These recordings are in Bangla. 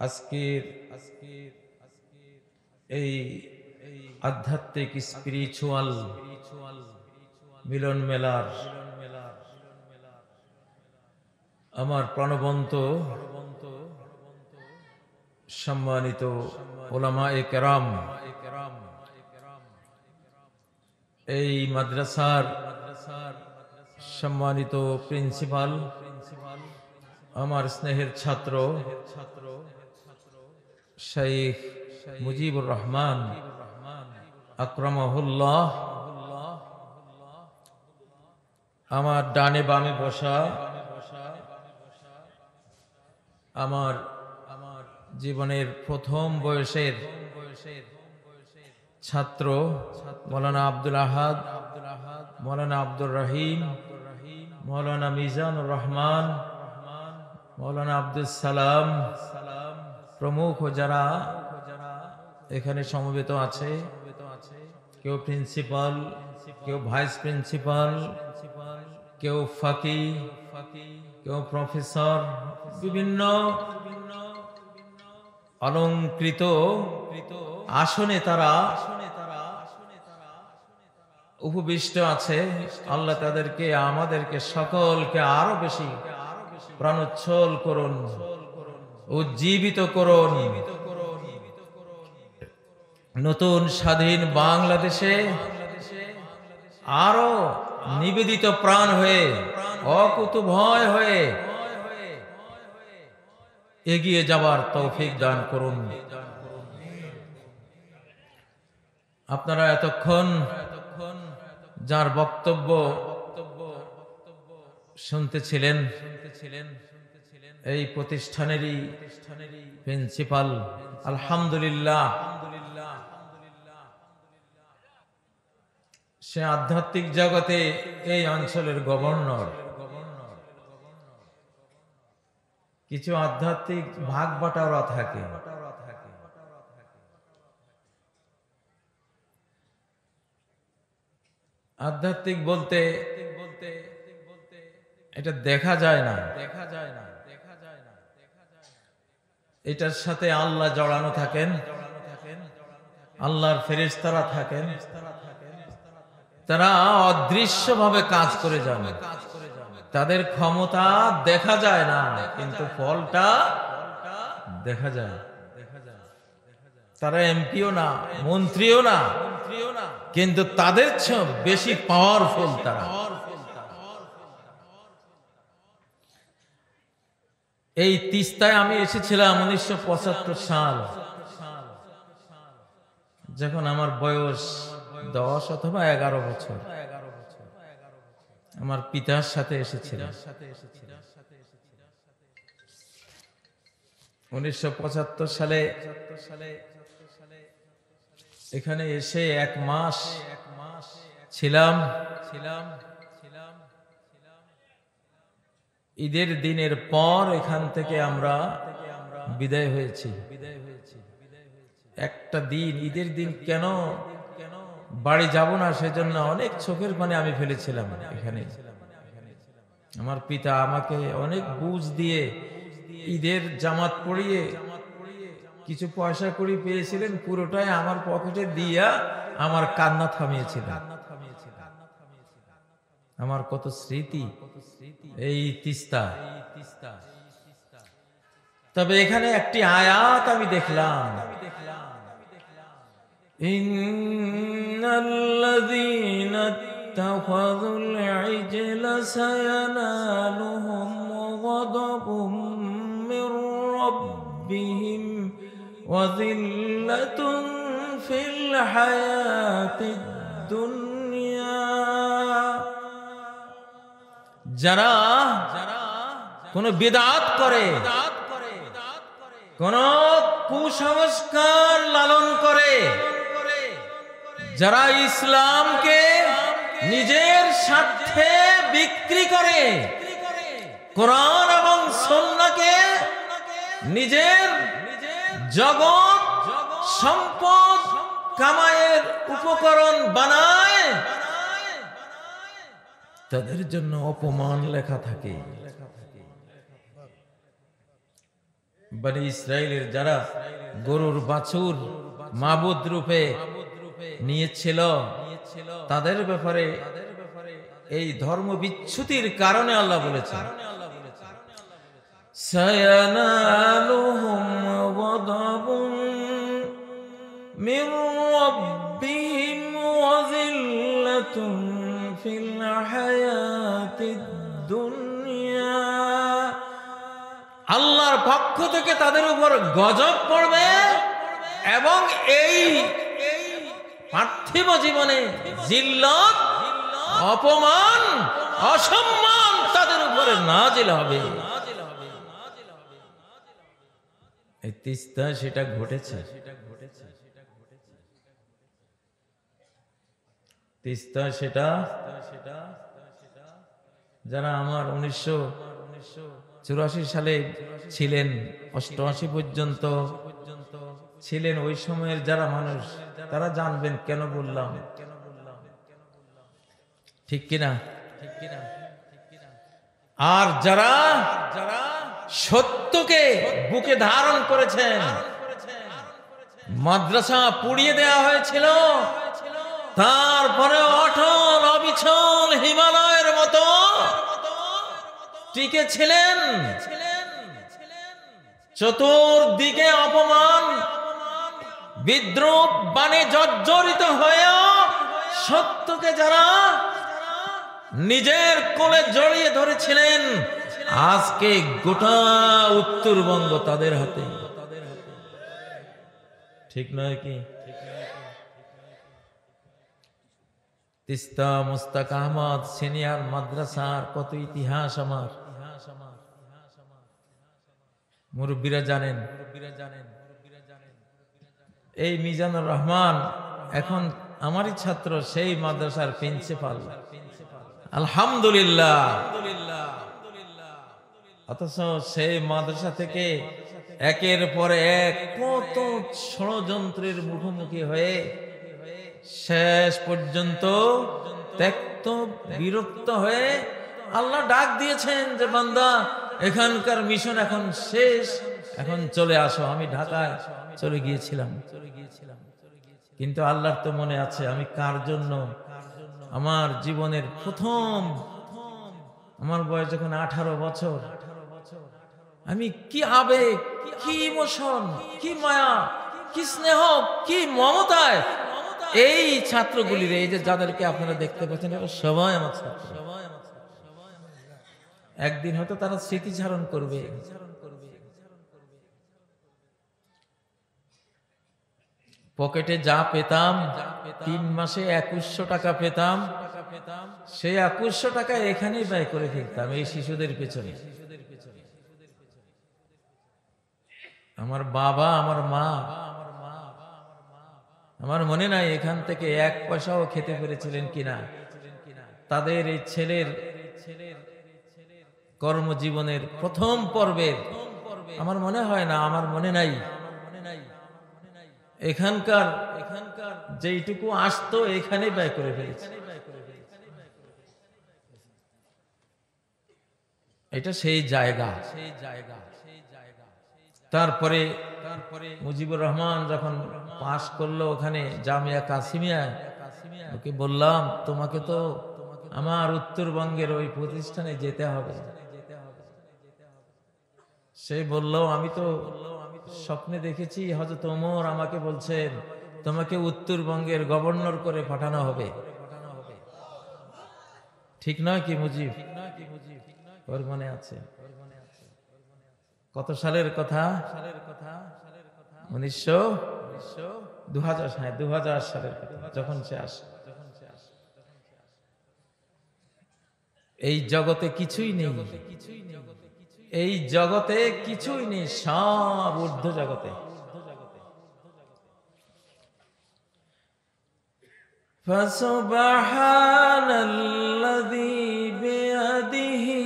আজকের এই আধ্যাত্মিক স্পিরিচুয়াল মিলন মেলার আমার প্রাণবন্ত সম্মানিত উলামায়ে কেরাম, এই মাদ্রাসার সম্মানিত প্রিন্সিপাল, আমার স্নেহের ছাত্র শাইখ মুজিবুর রহমান আকরামাহুল্লাহ, আমার ডানে বামে বসা আমার জীবনের প্রথম বয়সের ছাত্র মৌলানা আব্দুল আহাদ, মৌলানা আব্দুর রহিম, মৌলানা মিজানুর রহমান, মৌলানা আব্দুল সালাম প্রমুখ যারা এখানে সমবেত আছে, কেউ প্রিন্সিপাল, কেউ ভাইস প্রিন্সিপাল, কেউ ফাকি, কেউ প্রফেসর, বিভিন্ন অলংকৃত আসনে তারা উপবিষ্ট আছে। আল্লাহ তাদেরকে আমাদেরকে সকলকে আরো বেশি প্রাণোচ্ছল করুন, উজ্জীবিত করুন। নতুন স্বাধীন বাংলাদেশে আরো নিবেদিত প্রাণ হয়ে, অকুতভয় হয়ে এগিয়ে যাবার তৌফিক দান করুন। আপনারা এতক্ষণ যার বক্তব্য শুনতেছিলেন, এই প্রতিষ্ঠানেরই প্রিন্সিপাল, আলহামদুলিল্লাহ, সে আধ্যাত্মিক জগতে এই অঞ্চলের গভর্নর। কিছু আধ্যাত্মিক ভাগ বাটোয়ারা থাকে, আধ্যাত্মিক বলতে এটা দেখা যায় না, এটার সাথে আল্লাহ জড়ানো থাকেন, আল্লাহর ফেরেশতারা থাকেন, তারা অদৃশ্যভাবে কাজ করে যান। তাদের ক্ষমতা দেখা যায় না, কিন্তু ফলটা দেখা যায়। তারা এমপিও না, মন্ত্রীও না, কিন্তু তাদের চেয়ে বেশি পাওয়ারফুল তারা। এই তিস্তায় আমি এসেছিলাম 1975 সাল, যখন আমার বয়স 10 অথবা 11 বছর। আমার পিতার সাথে এসেছিলাম 1975 সালে। এখানে এসে 1 মাস ছিলাম। ঈদের দিনের পর এখান থেকে আমরা বিদায় হয়েছি। একটা দিন, ঈদের দিন কেন বাড়ি যাব না, সেজন্য অনেক চোখের পানি আমি ফেলেছিলাম এখানে। আমার পিতা আমাকে অনেক বুঝ দিয়ে ঈদের জামাত পরিয়ে কিছু পয়সা কড়ি পেয়েছিলেন, পুরোটাই আমার পকেটে দিয়া আমার কান্না থামিয়েছিলেন। আমার কত স্মৃতি এই তিস্তা। তবে এখানে একটি আয়াত আমি দেখলাম, ইন্নাল্লাযীনা ইত্তাখাযুল ইজলা সায়ানালুহুম গাদাবুম মির রাব্বিহিম ওয়া যিল্লাতুন ফিল হায়াতিদ দুনিয়া। যারা কোন বিদআত করে, কোন কুসংস্কার লালন করে, যারা ইসলামকে নিজের স্বার্থে বিক্রি করে, কোরআন এবং সুন্নাহকে নিজের জগৎ সম্পদ কামায়ের উপকরণ বানায়, তাদের জন্য অপমান লেখা থাকে। বনি ইসরাইলের যারা গরুর বাছুর মাবুদ রূপে নিয়েছিল তাদের ব্যাপারে এই ধর্ম বিচ্যুতির কারণে আল্লাহ বলেছেন সায়ানালুহুম ওয়াদাবুন মির রাব্বিহিম ওয়া যিল্লাতুন ফিল হায়াতিদ দুনিয়া। আল্লাহর পক্ষ থেকে তাদের উপর গজব পড়বে এবং এই পার্থিব জীবনে জিল্লত, অপমান, অসম্মান তাদের উপরে নাজিল হবে। এই তিস্তা সেটা ঘটেছে। তিস্তা সেটা যারা আমার 1984 সালে ছিলেন, 88 পর্যন্ত ছিলেন, ওই সময়ের যারা মানুষ তারা জানবেন কেন বললাম, ঠিক কিনা? আর যারা সত্যকে বুকে ধারণ করেছেন, মাদ্রাসা পুড়িয়ে দেওয়া হয়েছিল, তারপরে অটল অবিচল হিমালয়ের মতো টিকে ছিলেন। চতুর্দিকে অপমান বিদ্রুপ বাণে জর্জরিত হয়েও সত্যকে যারা নিজের কোলে জড়িয়ে ধরেছিলেন, আজকে গোটা উত্তরবঙ্গ তাদের হাতে, ঠিক নয় কি? তিস্তা মুস্তাক আহমদ সিনিয়র মাদ্রাসার কত ইতিহাস আমার মুরব্বীরা জানেন। এই মিজানুর রহমান এখন আমারই ছাত্র, সেই মাদ্রাসার প্রিন্সিপাল, আলহামদুলিল্লাহ। অথচ সেই মাদ্রাসা থেকে একের পর এক কত ষড়যন্ত্রের মুখোমুখি হয়ে শেষ পর্যন্ত ত্যক্ত বিরক্ত হয়ে আল্লাহ ডাক দিয়েছেন যে বান্দা, এখানকার মিশন এখন শেষ, এখন চলে আসো। আমি ঢাকায় চলে গিয়েছিলাম, কিন্তু আল্লাহর তো মনে আছে আমি কার জন্য, আমার জীবনের প্রথম, আমার বয়স যখন 18 বছর, আমি কি আবেগ, কি ইমোশন, কি মায়া, কি স্নেহ, কি মমতায় এই ছাত্রগুলির, এই যে যাদেরকে আপনারা দেখতে পাচ্ছেন সবাই আমার ছাত্র। একদিন হয়তো তারা স্মৃতিচারণ করবে। পকেটে যা পেতাম, 3 মাসে 2100 টাকা পেতাম, সেই 2100 টাকা এখানেই ব্যয় করে ফেলতাম এই শিশুদের পেছনে। আমার বাবা, আমার মা, আমার মনে নাই এখান থেকে 1 পয়সাও খেতে পেরেছিলেন কিনা। তাদের এই ছেলের কর্মজীবনের প্রথম পর্বের আমার মনে হয় না, আমার মনে নাই এখানকার যেইটুকু আসতো এখানে ব্যয় করে ফেলেছে। এটা সেই জায়গা। তারপরে মুজিবুর রহমান যখন পাশ করলো ওখানে জামিয়া কাসিমিয়া, ওকে বললাম তোমাকে তো আমার উত্তরবঙ্গের ওই প্রতিষ্ঠানে যেতে হবে। সে বলল আমি তো স্বপ্নে দেখেছি হযরত ওমর আমাকে বলছেন তোমাকে উত্তরবঙ্গের গভর্নর করে পাঠানো হবে। ঠিক নয় কি মুজিব? ওর মনে আছে কত সালের কথা? 2000 সালের কথা, যখন সে আসে। এই জগতে কিছুই নেই, এই জগতে কিছুই নেই, সব ঊর্ধ্ব জগতে। ফাসুবহানাল্লাযী বিয়াদিহি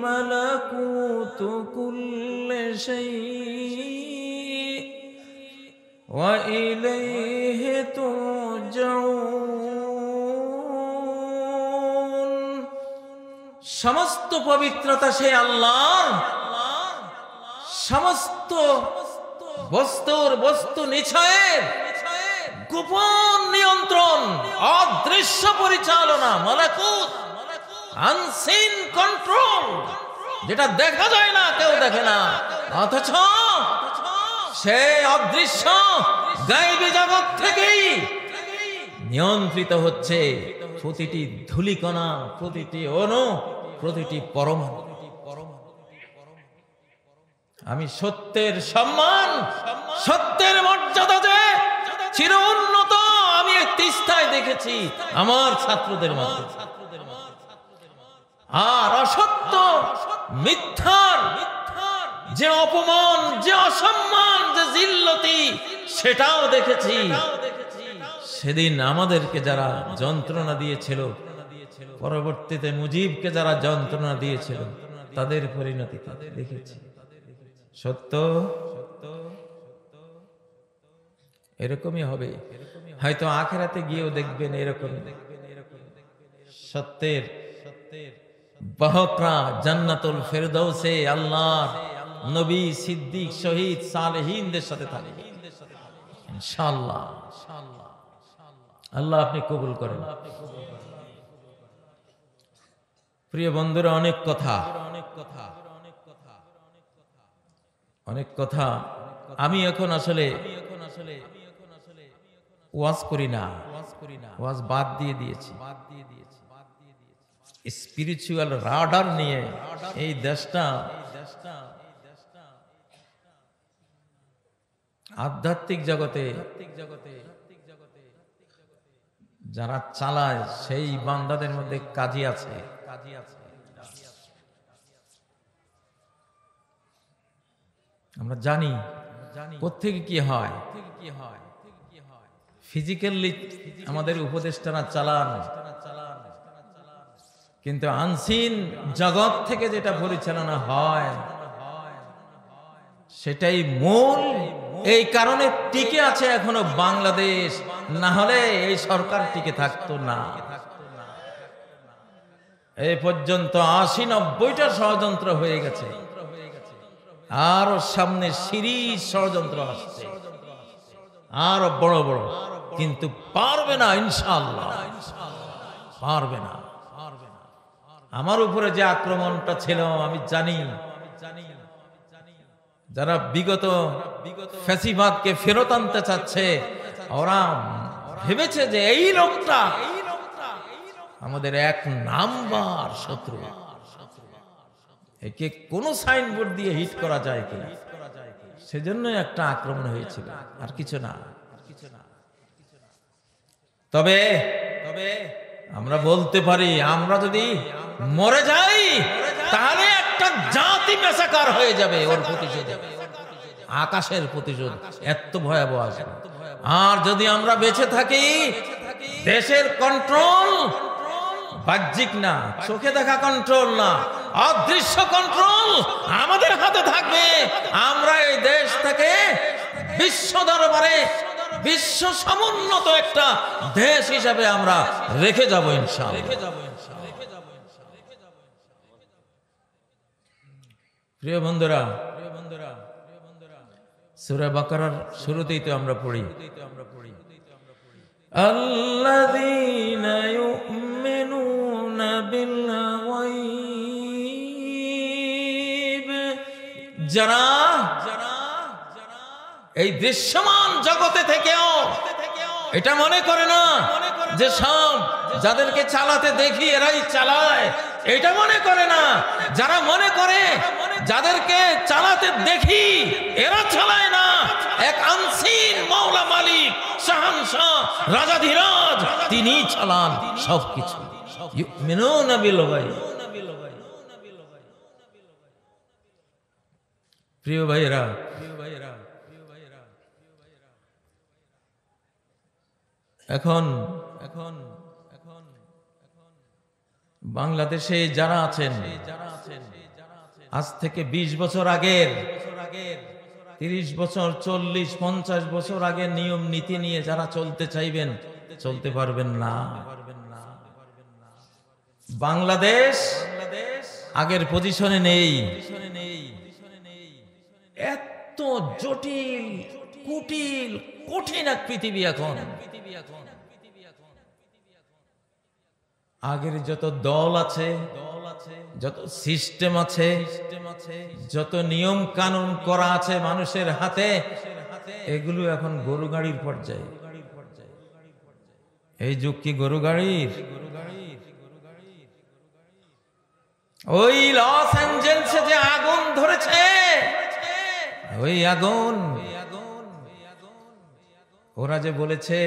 মালাকুতু কুল্লি শাইইন ওয়া ইলাইহি তুরজাউন। সমস্ত পবিত্রতা সেই আল্লাহর, সমস্ত বস্তু নিশ্চয়ের গোপন নিয়ন্ত্রণ, অদৃশ্য পরিচালনা, মালাকুত, আনসিন কন্ট্রোল, যেটা দেখা যায় না, কেউ দেখে না, অথচ সে অদৃশ্য গায়বী জগৎ থেকেই নিয়ন্ত্রিত হচ্ছে প্রতিটি ধূলিকণা, প্রতিটি অণু, প্রতিটি পরমাণু। আমি সত্যের সম্মান, সত্যের মর্যাদা যে চির উন্নত আমি তিস্তায় দেখেছি আমার ছাত্রদের মধ্যে। আর অসত্য, মিথ্যার যে অপমান, যে অসম্মান, যে জিল্লতি, সেটাও দেখেছি। সেদিন আমাদেরকে যারা যন্ত্রণা দিয়েছিল, পরবর্তীতে মুজিবকে যারা যন্ত্রণা দিয়েছিল, তাদের পরিণতি দেখেছি। সত্য এরকমই হবে, হয়তো আখিরাতে গিয়েও দেখবেন এরকম। সত্যের বাহকরা জান্নাতুল ফেরদৌসে আল্লাহর নবী, সিদ্দিক, শহীদ, সালেহীনদের সাথে থাকবে ইনশাআল্লাহ। আল্লাহ আপনি কবুল করেন। প্রিয় বন্ধুরা, অনেক কথা আমি এখন আসলে ওয়াজ করি না, ওয়াজ বাদ দিয়ে দিয়েছি। স্পিরিচুয়াল রাডার নিয়ে এই দেশটা আধ্যাত্মিক জগতে যারা চালায় সেই বান্দাদের মধ্যে কাজী আছে। আমরা জানি কোত্থেকে কি হয়। ফিজিক্যালি আমাদের উপদেষ্টারা চালান, কিন্তু আনসিন জগৎ থেকে যেটা পরিচালনা হয় সেটাই মূল। এই কারণে টিকে আছে এখনো বাংলাদেশ, না হলে এই সরকার টিকে থাকতো না। এই পর্যন্ত ৮০-৯০টা ষড়যন্ত্র হয়ে গেছে, আরো সামনে সিরিজ ষড়যন্ত্র আসছে, আরো বড় বড়, কিন্তু পারবে না ইনশাআল্লাহ, পারবে না। আমার উপরে যে আক্রমণটা ছিল আমি জানি, যারা বিগত ফ্যাসিবাদকে ফেরত আনতে চাচ্ছে, ওরা ভেবেছে যে এই লোকটা আমাদের ১ নাম্বার শত্রু, একে কোন সাইনবোর্ড দিয়ে হিট করা যায় কিনা, সেজন্য একটা আক্রমণ হয়েছিল, আর কিছু না। তবে আমরা বলতে পারি, আমরা যদি মরে যাই তাহলে একটা জাতি মেসাকার হয়ে যাবে, ওর প্রতিশোধ, আকাশের প্রতিশোধ এত ভয়াবহ আসবে। আর যদি আমরা বেঁচে থাকি, দেশের কন্ট্রোল বাহ্যিক না, চোখে দেখা কন্ট্রোল না, অদৃশ্য কন্ট্রোল আমাদের হাতে থাকবে। আমরা এই দেশ থেকে বিশ্ব দরবারে বিশ্ব সমুন্নত একটা দেশ হিসাবে আমরা রেখে যাব ইনশাআল্লাহ। প্রিয় বন্ধুরা, সূরা বাকারার শুরুতেই তো আমরা পড়ি, আল্লাযীনা ইউমিনুনা বিল গায়ব, যারা এই দৃশ্যমান জগতে থেকেও এটা মনে করে না যে সব যাদেরকে চালাতে দেখি এরাই চালায়, এটা মনে করে না। যারা মনে করে যাদেরকে চালাতে দেখি এরা চালায় না, এক আনসিন মাওলা মালিক শাহানশাহ রাজাধিরাজ তিনি চালান সবকিছু। ইউমিনুনা বিল গায়ব। প্রিয় ভাইরা, এখন বাংলাদেশে যারা আছেন, আজ থেকে ২০ বছর আগের, ৩০ বছর, ৪০, ৫০ বছর আগের নিয়ম নীতি নিয়ে যারা চলতে চাইবেন, চলতে পারবেন না। বাংলাদেশ আগের পজিশনে নেই। জটিল, কুটিল, কঠিন এক পৃথিবী এখন। আগের যত দল আছে, যত সিস্টেম আছে, যত নিয়ম কানুন করা আছে মানুষের হাতে, এগুলো এখন গরু গাড়ির পর্যায়ে। এই যুগ কি গরু গাড়ির? ওই লস অ্যাঞ্জেলসে যে আগুন ধরেছে, ওই আগুন, ওরা যে বলেছে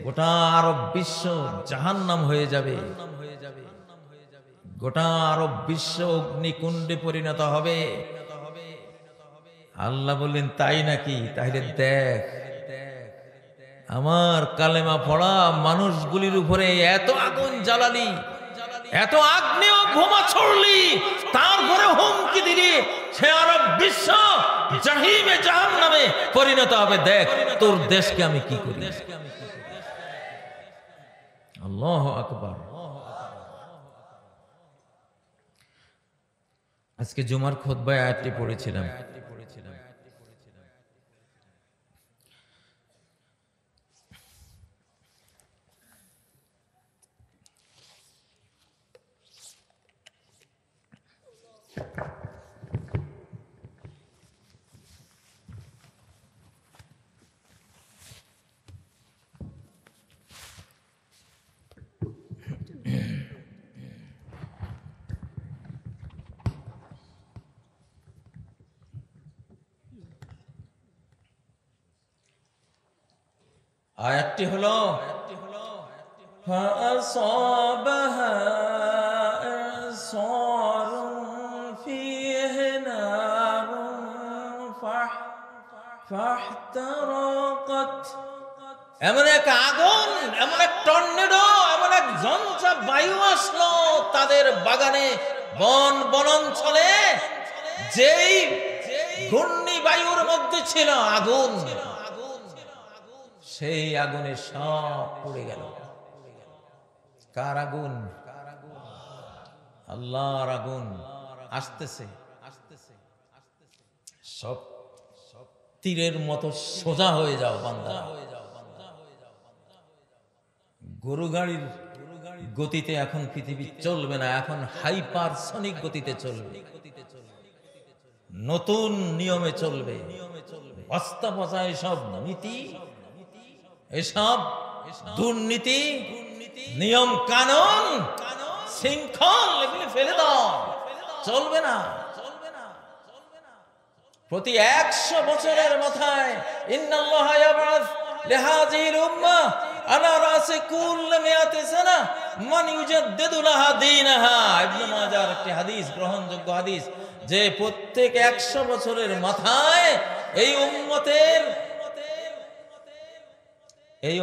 গোটা আরব বিশ্ব জাহান্নাম হয়ে যাবে, গোটা আরব বিশ্ব অগ্নিকুণ্ডে পরিণত হবে। আল্লাহ বললেন তাই নাকি? তাহলে দেখ, আমার কালেমা পড়া মানুষগুলির উপরে এত আগুন জ্বালালি, এত আগ্নেয় বোমা ছড়লি, তারপরে হুমকি দিলি সে আরব বিশ্ব জাহিমে জাহান্নামে পরিণত হবে। দেখ তোর দেশকে আমি কি করি। আল্লাহু আকবার। আজকে জুমার খুতবায় আয়াতটি পড়েছিলাম। আয়াতটি হলো فأصابها إعصار فيه نار فاحترقت। এমন এক আগুন, এমন এক টর্নেডো, এমন এক ঝঞ্ঝা বায়ু আসলো তাদের বাগানে, বন বনাঞ্চলে। যেই ঘূর্ণি বায়ুর মধ্যে ছিল আগুন, সেই আগুনে সব পুড়ে গেল। কার আগুন? আল্লাহর আগুন। আসতেছে সব তীরের মতো সোজা হয়ে যাও বান্দা। গরু গাড়ির গতিতে এখন পৃথিবী চলবে না, এখন হাইপারসনিক গতিতে চলবে, নতুন নিয়মে চলবে। বস্তা পচা এসব নীতি, এসব দুর্নীতি, নিয়ম কানুন, শৃঙ্খল, এগুলি ফেলে দাও, চলবে না। প্রতি 100 বছরের মাথায় ইন্নাল্লাহ ইয়াবআস লিহাযিহিল উম্মাহ আলা রাসি কুল্লি মিয়াতি সানা মান ইউজাদ্দিদু লাহা দীনাহা। ইবনে মাজাহর একটি হাদিস, গ্রহণযোগ্য হাদিস, যে প্রত্যেক 100 বছরের মাথায় এই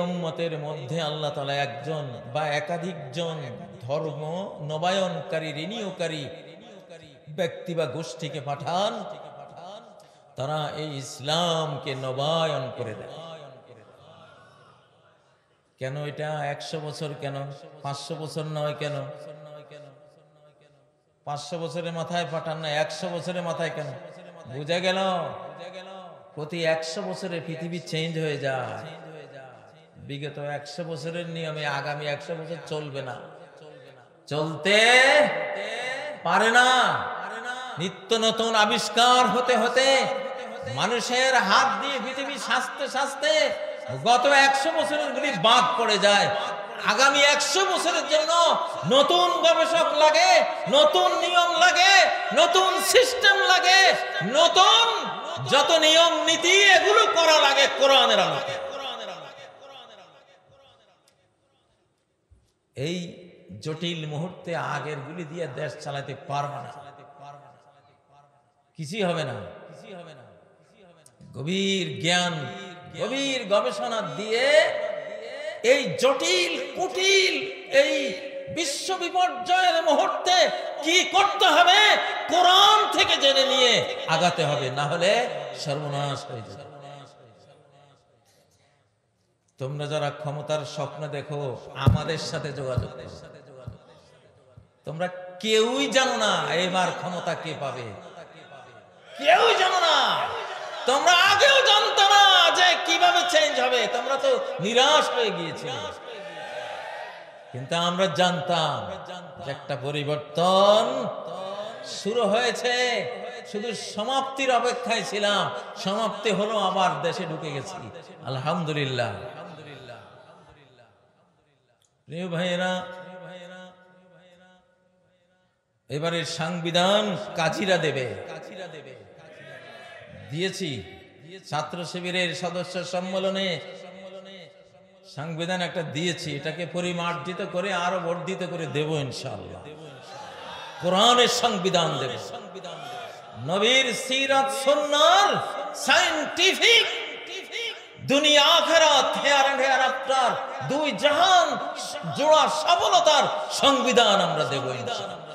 উম্মতের মধ্যে আল্লাহ তাআলা একজন বা একাধিকজন ধর্ম নবায়নকারী, রিনিউকারী ব্যক্তি বা গোষ্ঠীকে পাঠান, তারা এই ইসলামকে নবায়ন করে দেয়। কেন এটা 100 বছর, কেন 500 বছর নয়? কেন 500 বছরের মাথায় পাঠান না, 100 বছরের মাথায় কেন? বুঝা গেল? প্রতি 100 বছরে পৃথিবী চেঞ্জ হয়ে যায়। বিগত 100 বছরের নিয়মে আগামী 100 বছর চলবে না, চলতে পারে না। নিত্য নতুন আবিষ্কার হতে হতে মানুষের হাত দিয়ে পৃথিবী সাজতে সাজতে গত 100 বছরের গুলি বাদ পড়ে যায়। আগামী 100 বছরের জন্য নতুন গবেষক লাগে, নতুন নিয়ম লাগে, নতুন সিস্টেম লাগে, নতুন যত নিয়ম নীতি এগুলো করা লাগে কোরআনের আলোকে। এই জটিল মুহূর্তে আগের গুলি দিয়ে দেশ চালাতে পারবে না, কিছুই হবে না। গভীর জ্ঞান, গভীর গবেষণা দিয়ে এই জটিল কুটিল এই বিশ্ব বিপর্যয়ের মুহূর্তে কি করতে হবে কোরআন থেকে জেনে নিয়ে আগাতে হবে, না হলে সর্বনাশ হয়ে যাবে। তোমরা যারা ক্ষমতার স্বপ্ন দেখো, আমাদের সাথে যোগাযোগ। তোমরা কেউই জানো না এবার ক্ষমতা কে পাবে, কেউই জানো না। তোমরা আগেও জানতো না যে কিভাবে চেঞ্জ হবে, তোমরা তো নিরাশ হয়ে গিয়েছিলে। কিন্তু আমরা জানতাম যে একটা পরিবর্তন শুরু হয়েছে, শুধু সমাপ্তির অপেক্ষায় ছিলাম। সমাপ্তি হলো, আবার দেশে ঢুকে গেছি, আলহামদুলিল্লাহ। প্রিয় ভাইয়েরা, এবারের সংবিধান কাজীরা দেবে, দিয়েছি ছাত্র শিবিরের সদস্য সম্মেলনে সংবিধান একটা দিয়েছি, এটাকে পরিমার্জিত করে আরো বর্ধিত করে দেব ইনশাআল্লাহ। কোরআনের সংবিধান দেব, নবীর সিরাত সুন্নাহর সায়েন্টিফিক দুনিয়া আখিরাত হেয়ার এন্ড হেয়ার আফটার দুই জাহান জোড়া সফলতার সংবিধান আমরা দেব ইনশাআল্লাহ।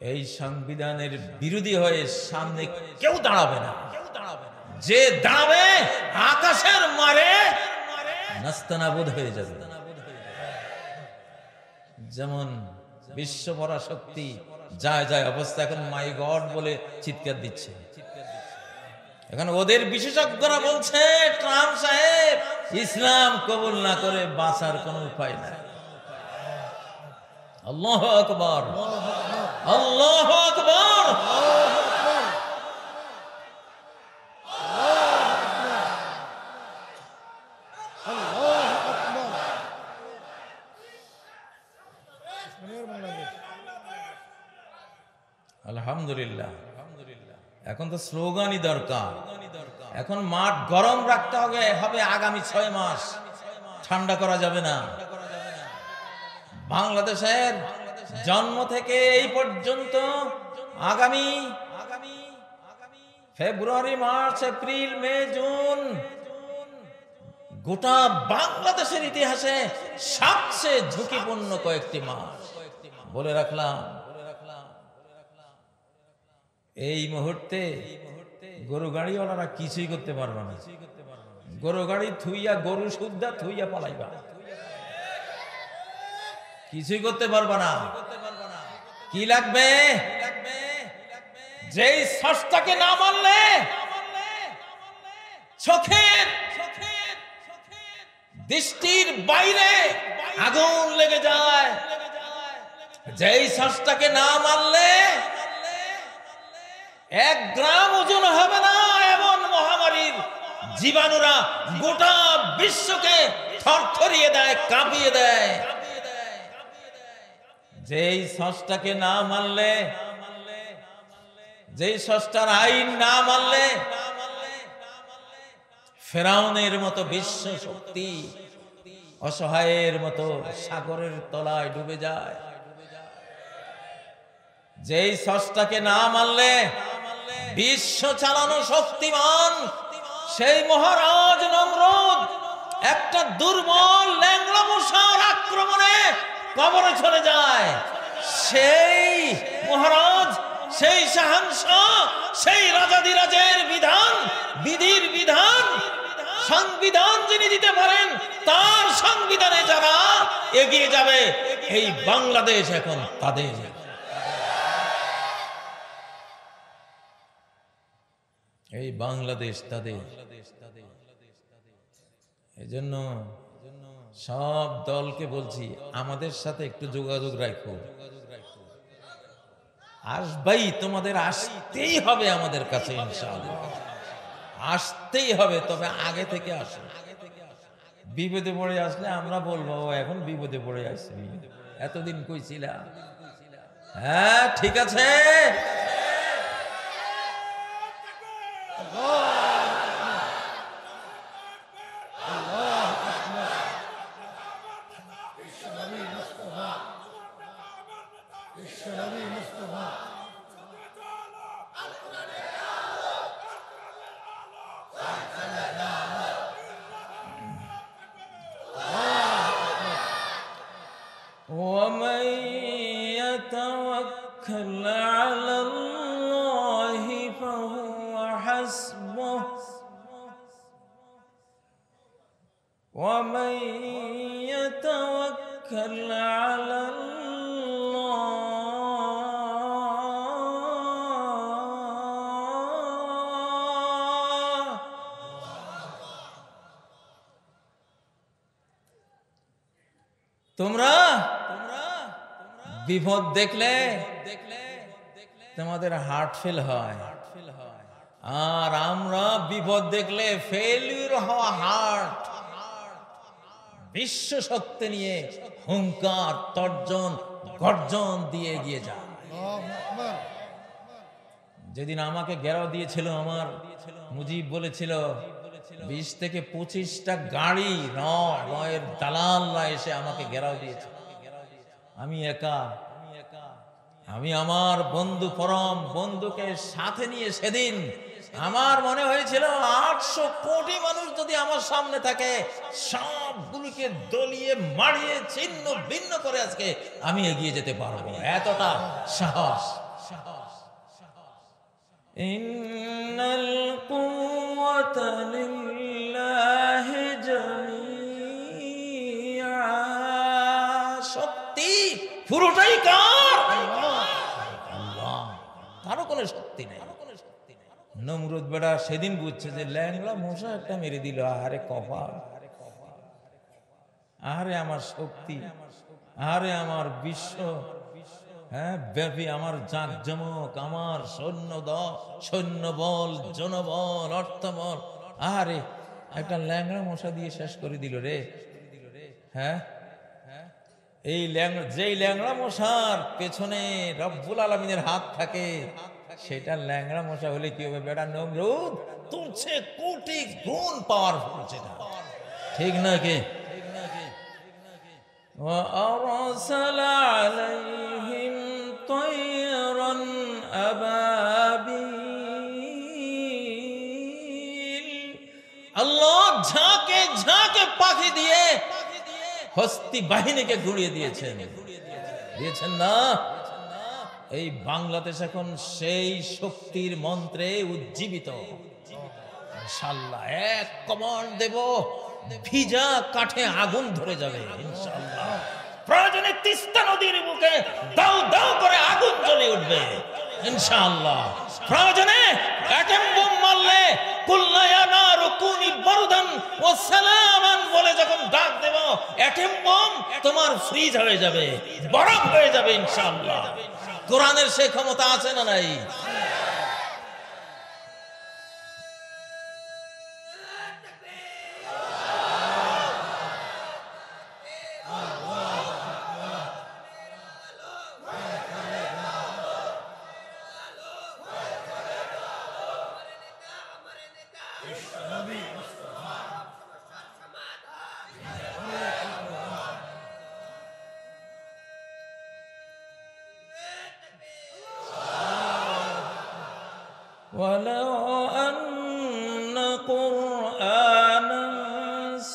এই সংবিধানের বিরোধী হয়ে সামনে কেউ দাঁড়াবে না, যে দাঁড়াবে আকাশের মারে নাস্তানাবুদ হয়ে যাবে। যেমন বিশ্ব পরাশক্তি যায় যায় অবস্থা, এখন মাই গড বলে চিৎকার দিচ্ছে। এখন ওদের বিশেষজ্ঞরা বলছে ট্রাম্প সাহেব ইসলাম কবুল না করে বাঁচার কোনো উপায় নাই। আল্লাহু আকবার, আল্লাহু আকবার। আলহামদুলিল্লাহ। এখন তো স্লোগানই দরকার, এখন মাঠ গরম রাখতে হবে আগামী 6 মাস, ঠান্ডা করা যাবে না। বাংলাদেশের জন্ম থেকে এই পর্যন্ত আগামী ফেব্রুয়ারি, মার্চ, এপ্রিল, মে, জুন গোটা বাংলাদেশের ইতিহাসে সবচেয়ে ঝুঁকিপূর্ণ কয়েকটি মাস বলে রাখলাম। এই মুহূর্তে গরু গাড়িওয়ালারা কিছুই করতে পারবে না। গরু গাড়ি থুইয়া, গরু সুদ্ধা থুইয়া পালাইবা, কিছুই করতে পারবা না। কি লাগবে? যেই ষষ্ঠটাকে না মানলে চোখের দৃষ্টির বাইরে আগুন লেগে যায়, যেই ষষ্ঠটাকে না মানলে 1 গ্রাম ওজন হবে না এমন মহামারীর জীবাণুরা গোটা বিশ্বকে থরথরিয়ে দেয়, কাঁপিয়ে দেয়। যেই ষষ্ঠটাকে না মানলে, যেই ষষ্ঠটার আইন না মানলে ফেরাউনের মতো বিশ্ব শক্তি অসহায়ের মতো সাগরের তলায় ডুবে যায়। যেই ষষ্ঠটাকে না মানলে বিশ্ব চালানো শক্তিমান সেই মহারাজ নমরুদ একটা দুর্বল ল্যাংড়া মশার আক্রমণে কবরে চলে যায়। সেই মহারাজ, সেই শাহানশাহ, সেই রাজাধিরাজের বিধান, বিধির বিধান, সংবিধান যিনি দিতে পারেন, তার সংবিধানে যারা এগিয়ে যাবে, এই বাংলাদেশ এখন তাদের। এই বাংলাদেশ তাদের। এজন্য সব দলকে বলছি, আমাদের সাথে একটু যোগাযোগ রাখো। আসবাই, তোমাদের আসতেই হবে আমাদের কাছে ইনশাআল্লাহ, আসতেই হবে। তবে আগে থেকে আসো। বিপদে পড়ে আসলে আমরা বলবো এখন বিপদে পড়ে আসছি, এতদিন কইছিলা। হ্যাঁ ঠিক আছে। ومن يتوكل على الله فهو حسبه ومن يتوكل على الله তোমরা বিপদ দেখলে তোমাদের হার্ট ফেল হয়, আর আমরা বিপদ দেখলে ফেলিউর হওয়া হার্ট বিশ্ব শক্তি নিয়ে হুঙ্কার তর্জন গর্জন দিয়ে এগিয়ে যায়। যেদিন আমাকে ঘেরাও দিয়েছিল, আমার মুজিব বলেছিল 20 থেকে 25টা গাড়ি নয়ের দালালরা এসে আমাকে ঘেরাও দিয়েছে। আমি একা, আমি আমার বন্ধু পরম বন্ধুকে সাথে নিয়ে সেদিন আমার মনে হয়েছিল 800 কোটি মানুষ যদি আমার সামনে থাকে, সবগুলোকে দলিয়ে মারিয়ে ছিন্ন ভিন্ন করে আজকে আমি এগিয়ে যেতে পারবো, এতটা সাহস। ইন্নাল কুওয়াতা লিল্লাহি জামিআ, শক্তি পুরোটাই কার? আল্লাহ, কারো কোনো শক্তি নেই। নমরুদ বেটা সেদিন বুঝছে যে ল্যাংলা মশা একটা মেরে দিল, আরে কপাল, আরে আমার শক্তি, আরে আমার বিশ্ব ব্যাপী আমার জাঁকজমক, আমার সৈন্যবল, জনবল, অর্থবল, আরে একটা ল্যাংড়া মশা দিয়ে শেষ করে দিল রে। হ্যাঁ, এই যেই ল্যাংড়া মশার পেছনে রব্বুল আলামিনের হাত থাকে, সেটা ল্যাংড়া মশা হলে কি হবে বেটা নমরুদ? তোর চেয়ে কোটি গুণ পাওয়ারফুল সেটা, ঠিক নাকি? وأرسل عليهم طيرا أبابيل, আল্লাহ ঝাঁকে ঝাঁকে পাখি দিয়ে হস্তি বাহিনীকে ঘুরিয়ে দিয়েছেন না? এই বাংলাদেশ এখন সেই শক্তির মন্ত্রে উজ্জীবিত। ইনশাআল্লাহ এক কমান্ড দেব, ভিজা কাঠে আগুন ধরে যাবে ইনশাআল্লাহ। প্রয়োজনে তিস্তা নদীর বুকে দাউ দাউ করে আগুন জ্বলে উঠবে ইনশাআল্লাহ। প্রয়োজনে অ্যাটম বোম মারলে কুল্লা ইয়া নারু কুনি বারদান ওয়া সালামান বলে যখন ডাক দেব, অ্যাটম বোম তোমার ফ্রিজ হয়ে যাবে, বরফ হয়ে যাবে ইনশাআল্লাহ। কোরআনের সেই ক্ষমতা আছে না নাই? ولو أن قرآنا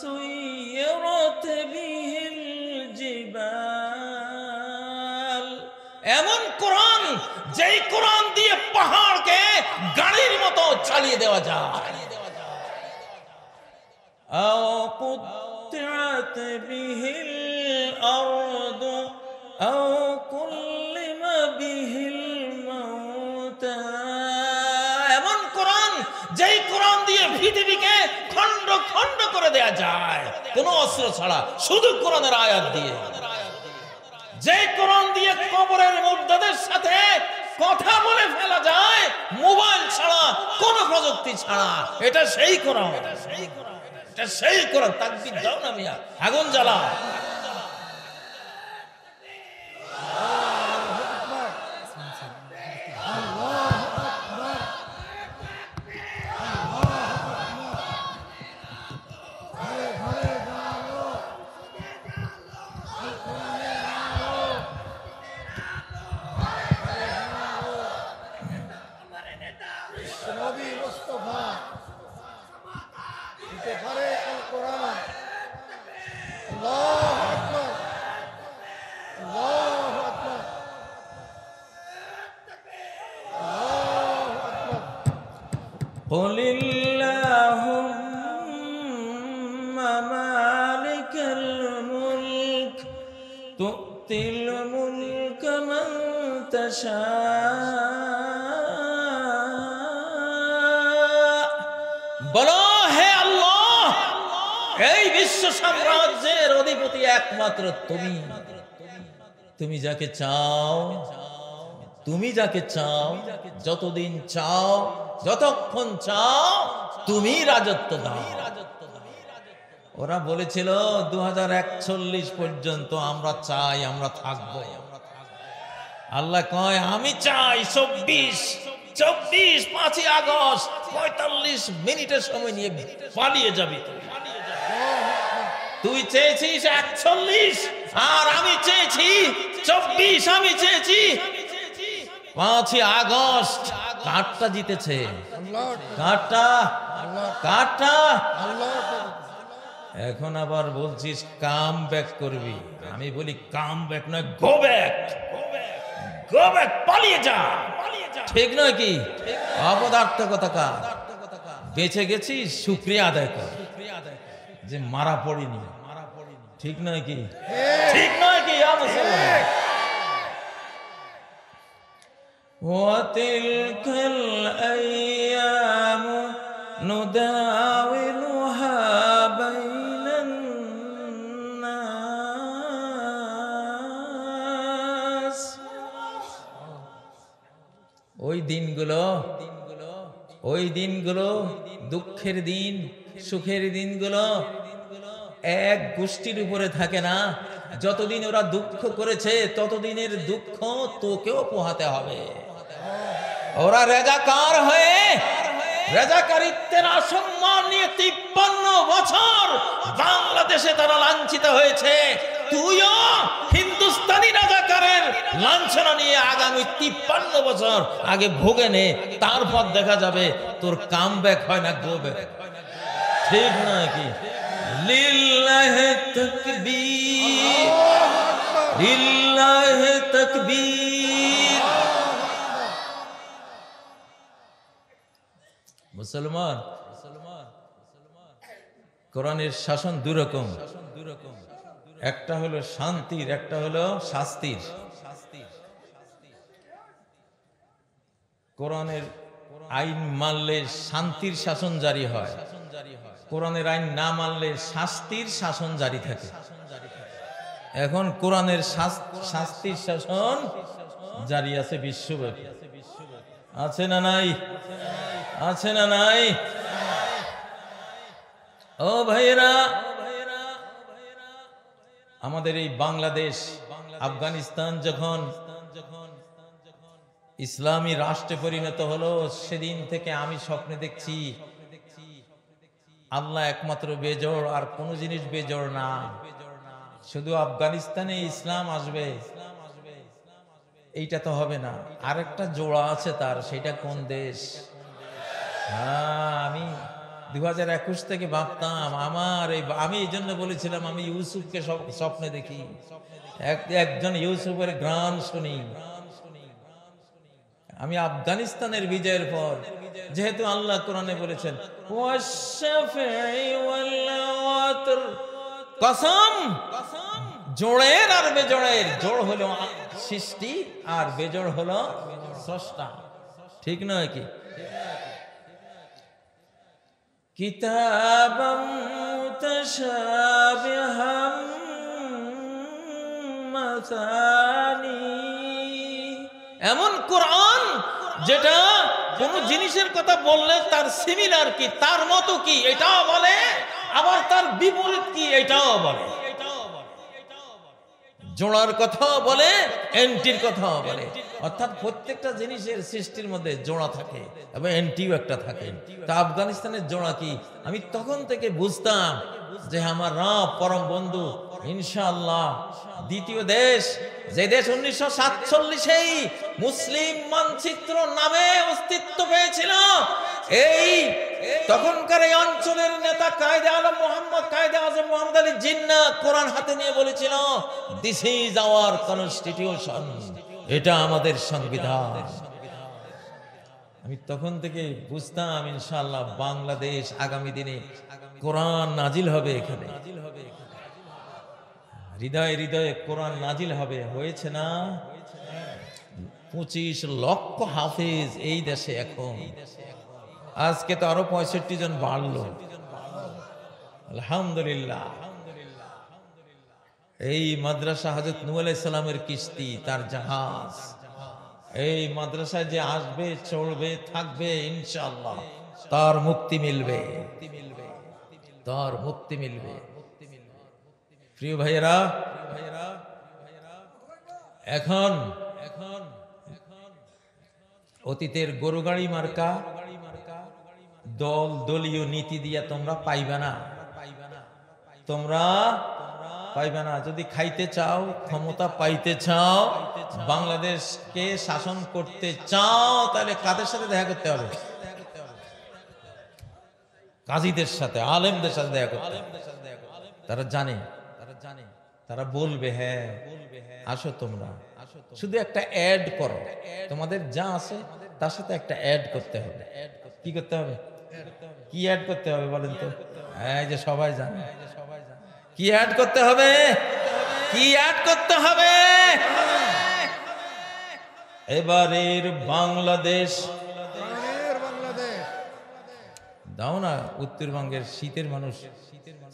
سيرت به الجبال, এমন কোরআন যেই কোরআন দিয়ে পাহাড়কে গাড়ির মতো চালিয়ে দেওয়া যায়। أو قطعت به الأرض أو كلم به الموتى, যেই কোরআন দিয়ে পৃথিবীকে খণ্ড খণ্ড করে দেয়া যায় কোন অস্ত্র ছাড়া, শুধু কোরআনের আয়াত দিয়ে। যেই কোরআন দিয়ে কবরের মুর্দাদের সাথে কথা বলে ফেলা যায় মোবাইল ছাড়া, কোন প্রযুক্তি ছাড়া, এটা সেই কোরআন, এটা সেই কোরআন। তাকবীর দাও না মিয়া, আগুন জ্বালা। قل اللهم مالك الملك تؤتي الملك من تشاء, বলো হে আল্লাহ এই বিশ্ব সাম্রাজ্যের অধিপতি একমাত্র তুমি। তুমি যাকে চাও, তুমি যাকে চাও, যতদিন চাও, যতক্ষণ চাও, তুমি রাজত্ব দাও। ওরা বলেছিল 2041 পর্যন্ত আমরা চাই, আমরা থাকবো। আল্লাহ কয় আমি চাই 24 5ই আগস্ট 45 মিনিটের সময় নিয়ে পালিয়ে যাবি। তুই চেয়েছিস 41 আর আমি চেয়েছি 24। আমি চেয়েছি 5ই আগস্ট। কারটা জিতেছে? কারটা? এখন আবার বলছিস কাম ব্যাক করবি। আমি বলি কাম ব্যাক নয়, গো ব্যাক। গো ব্যাক, পালিয়ে যা। ঠিক নয় কি? অপদার্থকতা। বেঁচে গেছিস, শুকরিয়া আদায় কর যে মারা পড়িনি। ঠিক নয় কি? ঠিক নয় কি? وَتِلْكَ الْأَيَّامُ نُدَاوِلُهَا بَيْنَ النَّاسِ। ওই দিনগুলো দুঃখের দিন, সুখের দিনগুলো এক গোষ্ঠীর উপরে থাকে না। যতদিন ওরা দুঃখ করেছে ততদিনের দুঃখ তোকেও পোহাতে হবে। ওরা রাজাকার হয়ে রাজাকারিত্বের অসম্মান নিয়ে 53 বছর বাংলাদেশে তারা লাঞ্ছিত হয়েছে। তুইও হিন্দুস্তানি রাজাকারের লাঞ্ছনা নিয়ে আগামী 53 বছর আগে ভোগে নে, তারপর দেখা যাবে তোর কাম ব্যাক হয় না, গো ব্যাক। ঠিক নয় কি? লিল্লাহি তাকবীর, লিল্লাহি তাকবীর। মুসলমান, কোরআনের শাসন দুরকম। একটা হলো শান্তির, একটা হলো শাস্তির। কোরআনের আইন মানলে শান্তির শাসন জারি হয়, কোরআনের আইন না মানলে শাস্তির শাসন জারি থাকে। এখন কোরআনের শাস্তির শাসন জারি আছে বিশ্বব্যাপী। আছে না নাই? আছে না নাই? ও ভাইরা, আমাদের এই বাংলাদেশ, আফগানিস্তান যখন ইসলামী রাষ্ট্রে পরিণত হলো, সেদিন থেকে আমি স্বপ্নে দেখছি আল্লাহ একমাত্র বেজোড়, আর কোন জিনিস বেজোড় না। শুধু আফগানিস্তানে ইসলাম আসবে এইটা তো হবে না, আরেকটা জোড়া আছে তার। সেটা কোন দেশ? আমি 2021 থেকে ভাবতাম আমি এই জন্য বলেছিলাম আমি ইউসুফকে স্বপ্নে দেখি, একজন ইউসুফের গান শুনি। আমি আফগানিস্তানের বিজয়ের পর, যেহেতু আল্লাহ কোরআনে বলেছেন কসম, জোড়ের আর বেজোড়ের, জোড় হলো সৃষ্টি আর বেজোড় হলো স্রষ্টা। ঠিক নয় কি? কিতাবাম মুতাশাবিহাম মাসানি, এমন কোরআন যেটা কোন জিনিসের কথা বললে তার সিমিলার কি, তার মতো কি এটাও বলে, আবার তার বিপরীত কি এটাও বলে। জোড়ার কথাও বলে, এন্টির কথাও বলে। অর্থাৎ প্রত্যেকটা জিনিসের সৃষ্টির মধ্যে জোড়া থাকে এবং এন্টিও একটা থাকে। তা আফগানিস্তানের জোড়া কি? আমি তখন থেকে বুঝতাম যে আমার রব পরম বন্ধু ইনশাআল্লাহ দ্বিতীয় দেশ, যে দেশ 1947-এই মুসলিম মানচিত্র নামে অস্তিত্ব পেয়েছিল, এই তখনকার এই অঞ্চলের নেতা কায়েদে আজম মোহাম্মদ আলী জিন্নাহ কোরআন হাতে নিয়ে বলেছিল, দিস ইজ আওয়ার কনস্টিটিউশন, এটা আমাদের সংবিধান। আমি তখন থেকে বুঝতাম ইনশাআল্লাহ বাংলাদেশ আগামী দিনে কোরআন নাজিল হবে এখানে, হৃদয়ে হৃদয়ে কোরআন নাজিল হবে। হয়েছে না? 25 লক্ষ হাফেজ এই দেশে এখন। আজকে তো আরো 65 জন বাড়লো। আলহামদুলিল্লাহ। এই মাদ্রাসা হযরত নূহ আলাইহিস সালামের কিস্তি, তার জাহাজ। এই মাদ্রাসায় যে আসবে, চলবে, থাকবে, ইনশাআল্লাহ তার মুক্তি মিলবে, তার মুক্তি মিলবে। প্রিয় ভাইয়েরা, এখন অতীতের গরু গাড়ি মার্কা দলীয় নীতি দিয়া তোমরা পাইবে না, তোমরা পাইবে না। যদি খাইতে চাও, ক্ষমতা পাইতে চাও, বাংলাদেশকে শাসন করতে চাও, তাহলে কাদের সাথে দেখা করতে হবে? কাজীদের সাথে, আলেমদের সাথে দেখা করতে হবে। তারা জানে, তারা বলবে হ্যাঁ আসো তোমরা, শুধু একটা অ্যাড করো, তোমাদের যা আছে তার সাথে একটা অ্যাড করতে হবে। কি করতে হবে? কি অ্যাড করতে হবে বলেন তো? এই যে সবাই জানে কি অ্যাড করতে হবে, কি অ্যাড করতে হবে। এবারের বাংলাদেশ দাও না, উত্তরবঙ্গের শীতের মানুষ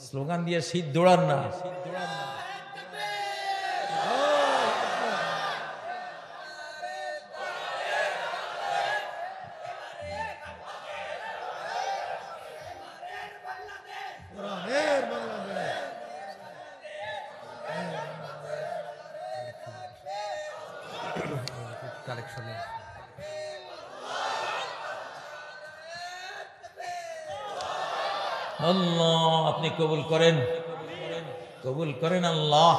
স্লোগান দিয়ে শীত দৌড়ান না। আল্লাহ আপনি কবুল করেন, কবুল করেন আল্লাহ।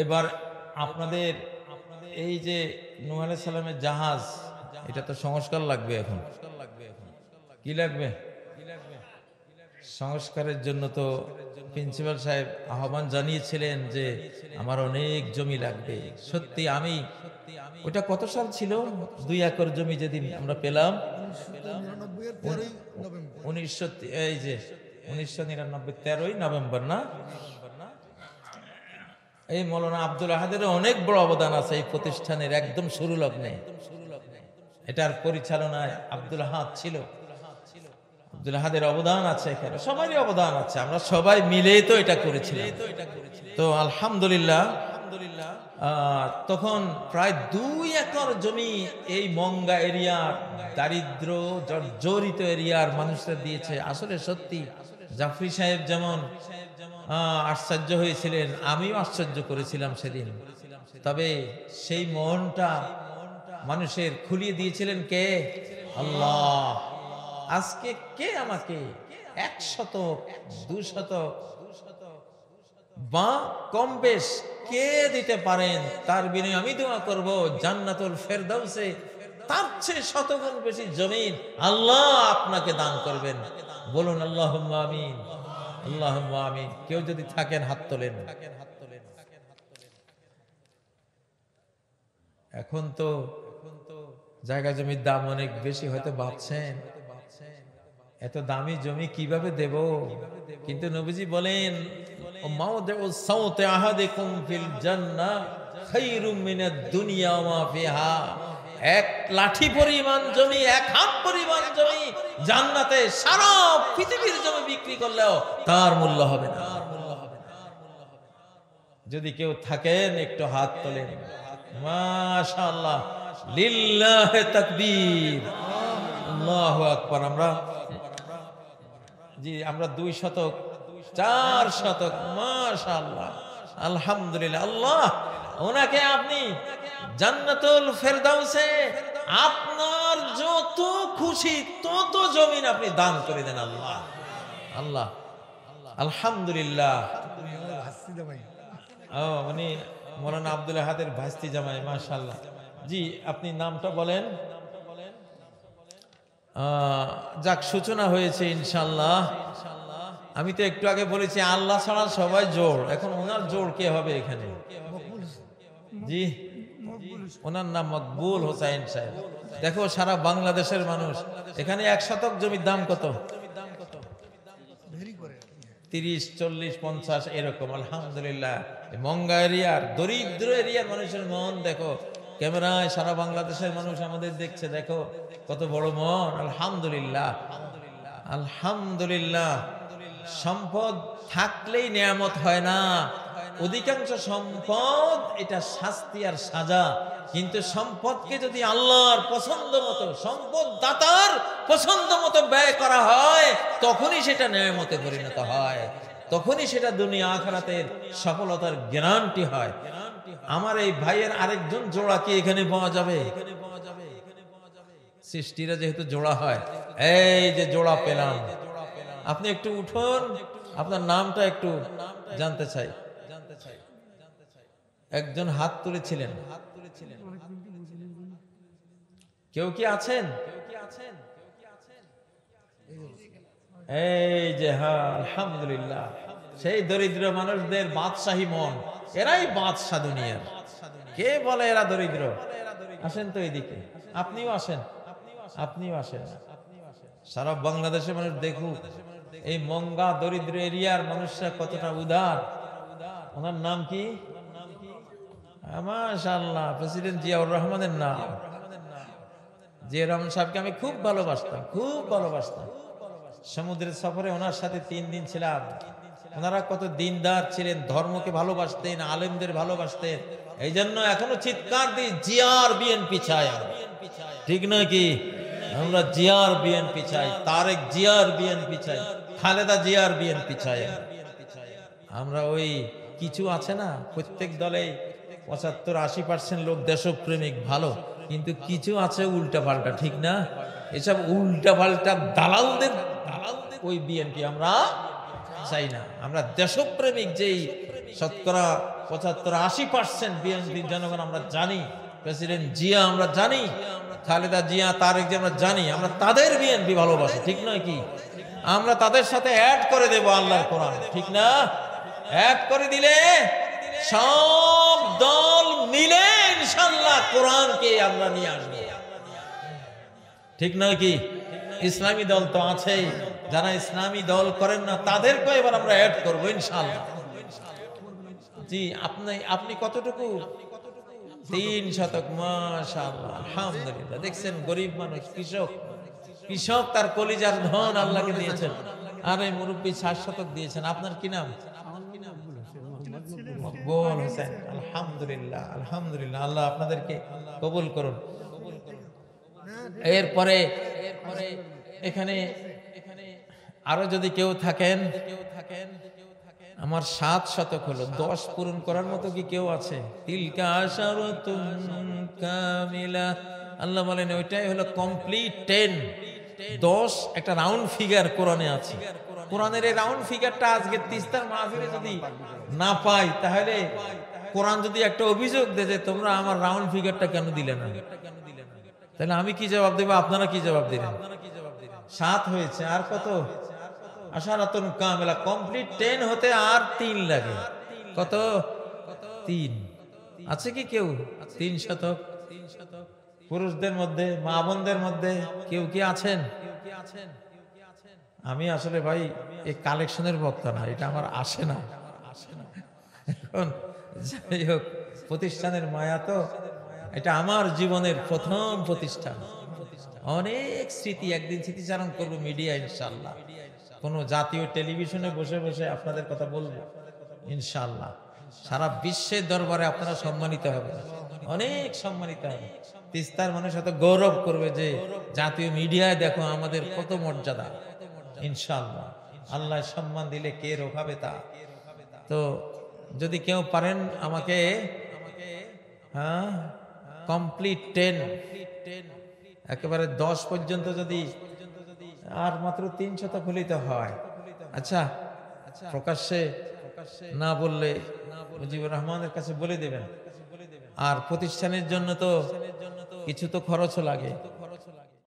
এবার আপনাদের এই যে নূহ আলাইহিস সালামের জাহাজ, এটা তো সংস্কার লাগবে। এখন কি লাগবে? সংস্কারের জন্য তো প্রিন্সিপাল সাহেব আহ্বান জানিয়েছিলেন যে আমার অনেক জমি লাগবে। সত্যি আমি ওটা কত সাল ছিল, 2 একর জমি যেদিন আমরা পেলাম 1999 13ই নভেম্বর না? এই মৌলানা আব্দুল আহাদের অনেক বড় অবদান আছে এই প্রতিষ্ঠানের একদম শুরু লগ্নে। এটার পরিচালনায় আব্দুল আহাদ ছিল, আব্দুল আহাদের অবদান আছে, এখানে সবারই অবদান আছে, আমরা সবাই মিলেই তো এটা করেছিলাম। তো আলহামদুলিল্লাহ তখন প্রায় 2 একর জমি এই মঙ্গা এরিয়ার দারিদ্র জর্জরিত এরিয়ার মানুষরা দিয়েছে। আসলে সত্যি জাফরি সাহেব যেমন আশ্চর্য হয়েছিলেন, আমিও আশ্চর্য করেছিলাম সেদিন। তবে সেই মনটা মানুষের খুলিয়ে দিয়েছিলেন কে? আল্লাহ। আজকে কে আমাকে 100 200 বা কম বেশ কে দিতে পারেন, তার বিনিময়ে আমি দোয়া করব জান্নাতুল ফেরদাউসে তার চেয়ে 100 গুণ বেশি জমিন আল্লাহ আপনাকে দান করবেন। বলুন আল্লাহুম্মা আমিন, আল্লাহুম্মা আমিন। কেউ যদি থাকেন হাত তোলেন। এখন তো জায়গা জমির দাম অনেক বেশি, হয়তো ভাবছেন এত দামি জমি কিভাবে দেব, কিন্তু নবীজি বলেন মাউদিউ সাওতি আহাদিকুম ফিল জান্নাহ খায়রুম মিনাদ দুনিয়া ওয়া মা ফিহা। 1 লাঠি পরিমাণ জমি, 1 হাত পরিমাণ জমি জান্নাতে সারা পৃথিবীর জমি বিক্রি করলেও তার মূল্য হবে না। যদি কেউ থাকেন একটু হাত তোলেন। মাশাআল্লাহ, লিল্লাহি তাকবীর, আল্লাহু আকবার। আমরা 2 শতক 4 শতক, মাশাআল্লাহ, আলহামদুলিল্লাহ। আল্লাহ ওনাকে আপনি জান্নাতুল ফেরদাউসে আপনার যত খুশি তত জমিন আপনি দান করে দেন আল্লাহ। আল্লাহ আলহামদুলিল্লাহ। উনি মৌলানা আব্দুল আহাদের ভাস্তি জামাই, মাশাআল্লাহ। জি আপনি নামটা বলেন। যাক, সূচনা হয়েছে ইনশাআল্লাহ। আমি তো একটু আগে বলেছি আল্লাহ ছাড়া সবাই জোর, এখন ওনার জোর কে হবে এখানে? জি ওনার নাম মকবুল হোসাইন সাহেব। দেখো সারা বাংলাদেশের মানুষ, এখানে 1 শতক জমির দাম কত? 30 40 50 এরকম। আলহামদুলিল্লাহ মঙ্গা এরিয়ার দরিদ্র এরিয়ার মানুষের মন দেখো, ক্যামেরায় সারা বাংলাদেশের মানুষ আমাদের দেখছে, দেখো কত বড় মন। আলহামদুলিল্লাহ আলহামদুলিল্লাহ, সম্পদ থাকলেই নিয়ামত হয় না। অধিকাংশ সম্পদ এটা শাস্তি আর সাজা। কিন্তু সম্পদকে যদি আল্লাহর পছন্দ মতো, সম্পদ দাতার পছন্দ মতো ব্যয় করা হয়, তখনই সেটা নিয়ামতে পরিণত হয়, তখনই সেটা দুনিয়া আখিরাতের সফলতার গ্যারান্টি হয়। আমার এই ভাইয়ের আরেকজন জোড়া কি এখানে পাওয়া যাবে? সৃষ্টিরা যেহেতু জোড়া হয়, এই যে জোড়া পেলাম। আপনি একটু উঠুন, আপনার নামটা একটু জানতে চাই। একজন হাত তুলেছিলেন, কেউ কি আছেন? এই যে, হ্যাঁ আলহামদুলিল্লাহ, সেই দরিদ্র মানুষদের বাদশাহী মন, এরাই বাদশা দুনিয়ার। কে বলে এরা দরিদ্র? আসেন তো এইদিকে, আপনিও আসেন, আপনিও আসেন। সারা বাংলাদেশের মানুষ দেখুক এই মঙ্গা দরিদ্র এরিয়ার মানুষরা কতটা উদার। ওনার নাম কি? মাশাআল্লাহ, প্রেসিডেন্ট জিয়াউর রহমানের নাম। জিয়াউর রহমান সাহেবকে আমি খুব ভালোবাসতাম, খুব ভালোবাসতাম। সমুদ্রের সফরে ওনার সাথে 3 দিন ছিলাম। ওনারা কত দিনদার ছিলেন, ধর্মকে ভালোবাসতেন, আলেমদের ভালোবাসতেন। এই জন্য এখনো চিৎকার দিই, জিয়ার বিএনপি চাই। ঠিক নয় কি? আমরা জিয়ার বিএনপি চাই, তারেক জিয়ার বিএনপি চাই, খালেদা জিয়ার বিএনপি চাই। আমরা ওই কিছু আছে না, প্রত্যেক দলে 75-80% লোক দেশপ্রেমিক ভালো, কিন্তু কিছু আছে উল্টা পাল্টা, ঠিক না? এসব উল্টা পাল্টা দালালদের ওই বিএনপি আমরা চাই না। আমরা দেশপ্রেমিক যেই 75-80% বিএনপি জনগণ আমরা জানি, প্রেসিডেন্ট জিয়া আমরা জানি, খালেদা জিয়া, তারেক জিয়া আমরা জানি, আমরা তাদের বিএনপি ভালোবাসি, ঠিক নয় কি? আমরা তাদের সাথে অ্যাড করে দেব আল্লাহর কোরআন, ঠিক না? অ্যাড করে দিলে সব দল মিলে ইনশাআল্লাহ কোরআনকে আমরা নিয়ে আসবো, ঠিক নয় কি? ইসলামী দল তো আছেই, যারা ইসলামী দল করেন না তাদেরকে এবার আমরা অ্যাড করবো ইনশাআল্লাহ। জি, আপনি কতটুকু? 3 শতক, মাশাআল্লাহ, আলহামদুলিল্লাহ। দেখছেন, গরিব মানুষ, কৃষক তার কলিজার ধন আল্লাহকে দিয়েছেন। আর এই মুরব্বী 60 শতক দিয়েছেন। আপনার কি নাম? মকবুল হোসেন। আলহামদুলিল্লাহ, আলহামদুলিল্লাহ, আল্লাহ আপনাদেরকে কবুল করুন। এরপরে এখানে আরো যদি কেউ থাকেন, আমার 7 শতক হলো, 10 পূরণ করার মতো কি কেউ আছে? তিলকা আশারাতুন কামিলা, আল্লাহ বলেন ওইটাই হলো কমপ্লিট 10। 10 একটা রাউন্ড ফিগার কোরআনে আছে। কোরআনের এই রাউন্ড ফিগারটা আজকে তিস্তার মাহফিলে যদি না পাই, তাহলে কোরআন যদি একটা অভিযোগ দেয় যে তোমরা আমার রাউন্ড ফিগারটা কেন দিলে না, তাহলে আমি কি জবাব দেব? আপনারা কি জবাব দিলেন? 7 হয়েছে, আর কত? আশারাতুন কামিলা, কমপ্লিট 10 হতে আর 3 লাগে। কত? 3 আছে কি কেউ? 3 শতক পুরুষদের মধ্যে, মা বোনদের মধ্যে কেউ কি আছেন? আমি আসলে ভাই এই কালেকশনের বক্তা না, এটা আমার আসে না। এখন যাই হোক, প্রতিষ্ঠানের মায়া তো, এটা আমার জীবনের প্রথম প্রতিষ্ঠান। অনেক স্মৃতি, একদিন স্মৃতিচারণ করবো মিডিয়া ইনশাআল্লাহ। কোনো জাতীয় টেলিভিশনে বসে বসে আপনাদের কথা বলবো ইনশাআল্লাহ। সারা বিশ্বের দরবারে আপনারা সম্মানিত হবে, অনেক সম্মানিত হবে। তিস্তার মানুষ এত গৌরব করবে যে জাতীয় মিডিয়ায় দেখো আমাদের কত মর্যাদা। ইনশাআল্লাহ আল্লাহ সম্মান দিলে কে রোখাবে তা। তো যদি কেউ পারেন আমাকে, হ্যাঁ, কমপ্লিট 10 একেবারে 10 পর্যন্ত যদি, আর মাত্র 3 শতক হলেই তো হয়। আচ্ছা, প্রকাশ্যে না বললে মুজিবুর রহমানের কাছে বলে দেবেন। আর প্রতিষ্ঠানের জন্য তো কিছু তো খরচও লাগে।